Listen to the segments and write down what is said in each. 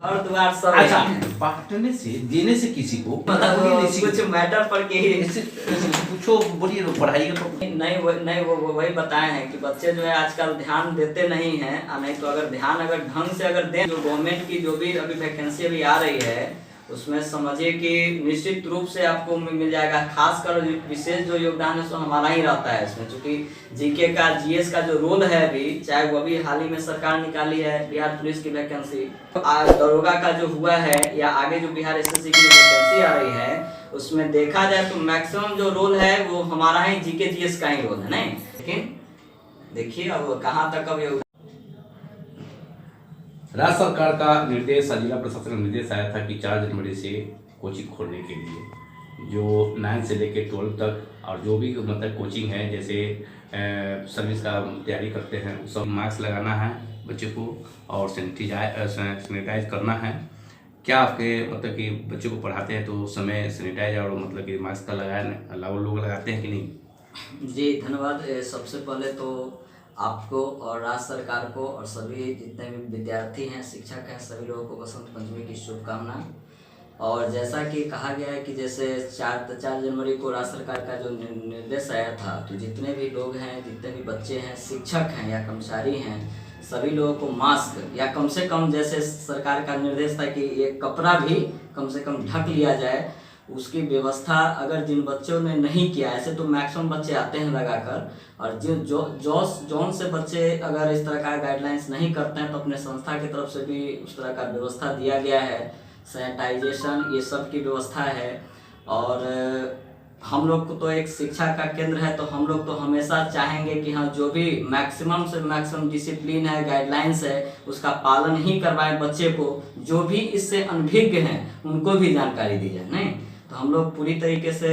और द्वार सब अच्छा, एक हैं। बांटने से देने से किसी को मतलब कुछ मैटर पर के ही पूछो, बोलिए पढ़ाई का नहीं वो वही बताए हैं कि बच्चे जो है आजकल ध्यान देते नहीं हैं, और नहीं तो अगर ध्यान अगर ढंग से अगर दें, जो गवर्नमेंट की जो भी अभी वैकेंसी अभी आ रही है उसमें समझिए कि निश्चित रूप से आपको मिल जाएगा। खासकर विशेष जो योगदान है सो हमारा ही रहता है इसमें, क्योंकि जीके का जीएस का जो रोल है अभी, चाहे वो अभी हाल ही में सरकार निकाली है बिहार पुलिस की वैकेंसी, दरोगा का जो हुआ है, या आगे जो बिहार एसएससी की वैकेंसी आ रही है, उसमें देखा जाए तो मैक्सिमम जो रोल है वो हमारा ही जीके जीएस का ही रोल है। नहीं, लेकिन देखिए अब कहाँ तक अब राज्य सरकार का निर्देश, जिला प्रशासन का निर्देश आया था कि 4 जनवरी से कोचिंग खोलने के लिए जो 9 से लेकर 12 तक, और जो भी मतलब कोचिंग है, जैसे सर्विस का तैयारी करते हैं, उस सब मास्क लगाना है बच्चे को और सैनिटाइज करना है। क्या आपके मतलब कि बच्चों को पढ़ाते हैं तो उस समय सैनिटाइज और मतलब कि मास्क का लोग लगाते हैं कि नहीं? जी धन्यवाद। सबसे पहले तो आपको और राज्य सरकार को और सभी जितने भी विद्यार्थी हैं, शिक्षक हैं, सभी लोगों को बसंत पंचमी की शुभकामनाएं। और जैसा कि कहा गया है कि जैसे 4 जनवरी को राज्य सरकार का जो निर्देश आया था, तो जितने भी लोग हैं, जितने भी बच्चे हैं, शिक्षक हैं या कर्मचारी हैं, सभी लोगों को मास्क या कम से कम, जैसे सरकार का निर्देश था कि एक कपड़ा भी कम से कम ढक लिया जाए, उसकी व्यवस्था अगर जिन बच्चों ने नहीं किया, ऐसे तो मैक्सिमम बच्चे आते हैं लगाकर, और जौन से बच्चे अगर इस तरह का गाइडलाइंस नहीं करते हैं तो अपने संस्था की तरफ से भी उस तरह का व्यवस्था दिया गया है, सैनिटाइजेशन ये सब की व्यवस्था है। और हम लोग को तो एक शिक्षा का केंद्र है, तो हम लोग तो हमेशा चाहेंगे कि हाँ, जो भी मैक्सिमम से मैक्सिमम डिसिप्लिन है, गाइडलाइंस है, उसका पालन ही करवाएं बच्चे को। जो भी इससे अनभिज्ञ हैं उनको भी जानकारी दी जाए। नहीं तो हम लोग पूरी तरीके से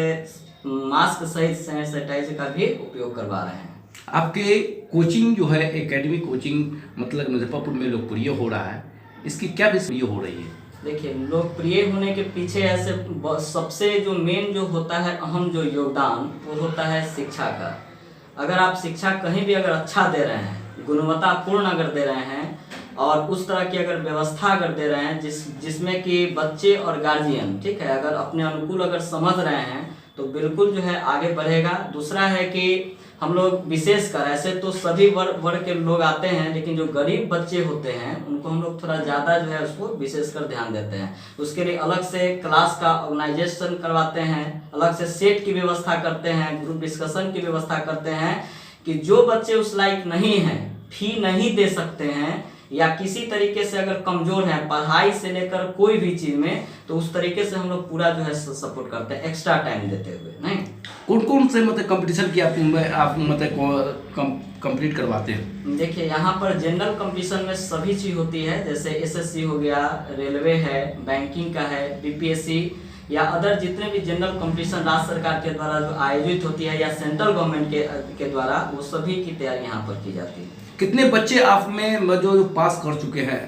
मास्क सहित सैनिटाइजर का भी उपयोग करवा रहे हैं। आपके कोचिंग जो है, एकेडमी कोचिंग मतलब मुजफ्फरपुर में लोकप्रिय हो रहा है, इसकी क्या विषय हो रही है? देखिए, लोकप्रिय होने के पीछे ऐसे सबसे जो मेन जो होता है, अहम जो योगदान, वो होता है शिक्षा का। अगर आप शिक्षा कहीं भी अगर अच्छा दे रहे हैं, गुणवत्तापूर्ण अगर दे रहे हैं, और उस तरह की अगर व्यवस्था अगर दे रहे हैं जिसमें कि बच्चे और गार्जियन, ठीक है, अगर अपने अनुकूल अगर समझ रहे हैं, तो बिल्कुल जो है आगे बढ़ेगा। दूसरा है कि हम लोग विशेषकर, ऐसे तो सभी वर्ग के लोग आते हैं, लेकिन जो गरीब बच्चे होते हैं उनको हम लोग थोड़ा ज़्यादा जो है उसको विशेषकर ध्यान देते हैं। उसके लिए अलग से क्लास का ऑर्गेनाइजेशन करवाते हैं, अलग से सेट की व्यवस्था करते हैं, ग्रुप डिस्कशन की व्यवस्था करते हैं, कि जो बच्चे उस लायक नहीं हैं, फी नहीं दे सकते हैं, या किसी तरीके से अगर कमजोर है पढ़ाई से लेकर कोई भी चीज में, तो उस तरीके से हम लोग पूरा जो है सपोर्ट करते हैं, एक्स्ट्रा टाइम देते हुए। नहीं, कौन से मतलब कंपटीशन की आप मतलब कंप्लीट करवाते हैं? देखिए, यहाँ पर जनरल कंपटीशन में सभी चीज होती है, जैसे एसएससी हो गया, रेलवे है, बैंकिंग का है, बीपीएससी या अदर जितने भी जनरल कंपटीशन राज्य सरकार के द्वारा जो आयोजित होती है या सेंट्रल गवर्नमेंट के द्वारा, वो सभी की तैयारी यहाँ पर की जाती है। कितने बच्चे आप में जो पास कर चुके हैं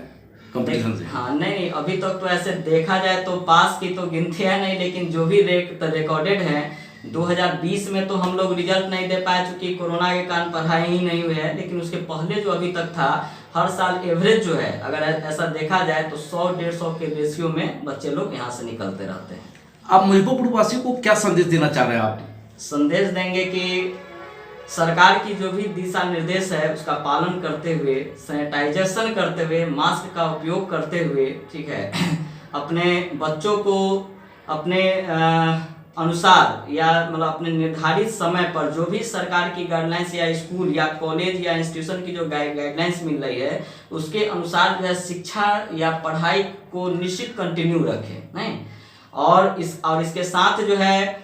कंपटीशन से? हाँ, नहीं अभी तक तो ऐसे देखा जाए तो पास की तो गिनती है नहीं, लेकिन जो भी रिकॉर्डेड है, 2020 में तो हम लोग रिजल्ट नहीं दे पाए चूंकि कोरोना के कारण पढ़ाई ही नहीं हुई है, लेकिन उसके पहले जो अभी तक था, हर साल एवरेज जो है अगर ऐसा देखा जाए तो 100-150 के रेशियो में बच्चे लोग यहाँ से निकलते रहते हैं। आप मुजफ्फरपुर वासियों को क्या संदेश देना चाह रहे हैं? आप संदेश देंगे कि सरकार की जो भी दिशा निर्देश है उसका पालन करते हुए, सैनिटाइजेशन करते हुए, मास्क का उपयोग करते हुए, ठीक है, अपने बच्चों को अपने अनुसार या मतलब अपने निर्धारित समय पर जो भी सरकार की गाइडलाइंस या स्कूल या कॉलेज या इंस्टीट्यूशन की जो गाइडलाइंस मिल रही है, उसके अनुसार जो है शिक्षा या पढ़ाई को निश्चित कंटिन्यू रखें। नहीं, और इसके साथ जो है,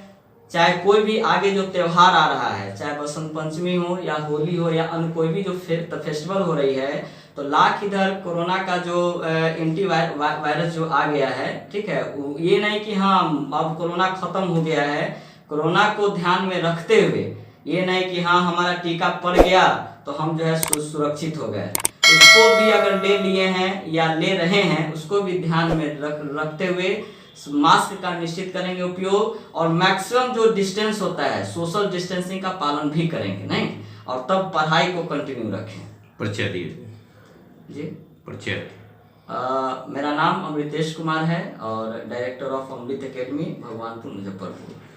चाहे कोई भी आगे जो त्यौहार आ रहा है, चाहे बसंत पंचमी हो या होली हो या अन्य कोई भी जो फेस्टिवल हो रही है, तो लाख इधर कोरोना का जो एंटी वायरस जो आ गया है, ठीक है, ये नहीं कि हाँ अब कोरोना खत्म हो गया है, कोरोना को ध्यान में रखते हुए, ये नहीं कि हाँ हमारा टीका पड़ गया तो हम जो है सुरक्षित हो गए, उसको भी अगर ले लिए हैं या ले रहे हैं, उसको भी ध्यान में रखते हुए मास्क का निश्चित करेंगे उपयोग, और मैक्सिमम जो डिस्टेंस होता है, सोशल डिस्टेंसिंग का पालन भी करेंगे। नहीं, और तब पढ़ाई को कंटिन्यू रखें। परिचय दिए जी, परिचय। मेरा नाम अमृतेश कुमार है और director of Amrit academy, Bhagwanpur, Muzaffarpur.